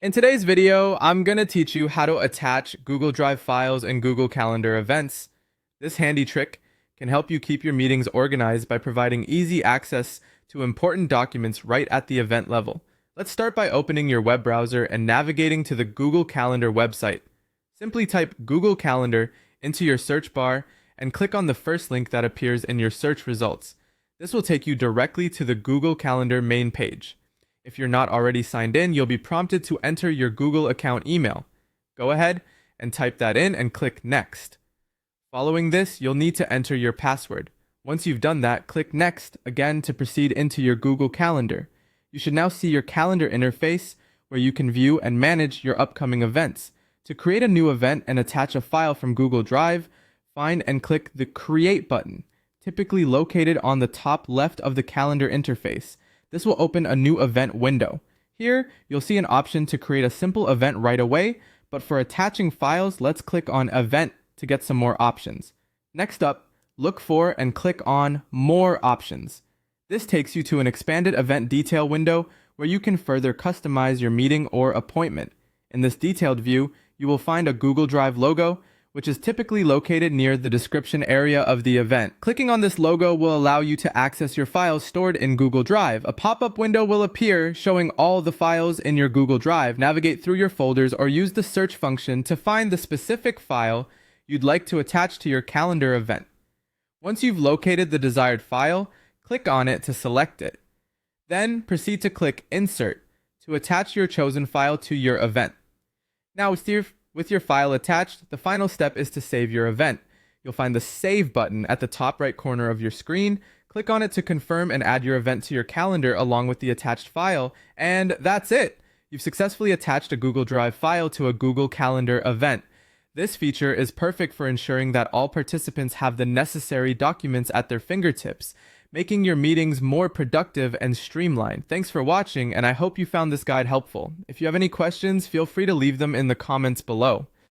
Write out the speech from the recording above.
In today's video, I'm going to teach you how to attach Google Drive files and Google Calendar events. This handy trick can help you keep your meetings organized by providing easy access to important documents right at the event level. Let's start by opening your web browser and navigating to the Google Calendar website. Simply type Google Calendar into your search bar and click on the first link that appears in your search results. This will take you directly to the Google Calendar main page. If you're not already signed in, you'll be prompted to enter your Google account email. Go ahead and type that in and click Next. Following this, you'll need to enter your password. Once you've done that, click Next again to proceed into your Google Calendar. You should now see your calendar interface where you can view and manage your upcoming events. To create a new event and attach a file from Google Drive, find and click the Create button, typically located on the top left of the calendar interface. This will open a new event window. Here, you'll see an option to create a simple event right away, but for attaching files, let's click on Event to get some more options. Next up, look for and click on More Options. This takes you to an expanded event detail window where you can further customize your meeting or appointment. In this detailed view, you will find a Google Drive logo, which is typically located near the description area of the event. Clicking on this logo will allow you to access your files stored in Google Drive. A pop-up window will appear showing all the files in your Google Drive. Navigate through your folders or use the search function to find the specific file you'd like to attach to your calendar event. Once you've located the desired file, click on it to select it. Then proceed to click Insert to attach your chosen file to your event. Now, with your file attached, the final step is to save your event. You'll find the Save button at the top right corner of your screen. Click on it to confirm and add your event to your calendar along with the attached file, and that's it! You've successfully attached a Google Drive file to a Google Calendar event. This feature is perfect for ensuring that all participants have the necessary documents at their fingertips, making your meetings more productive and streamlined. Thanks for watching, and I hope you found this guide helpful. If you have any questions, feel free to leave them in the comments below.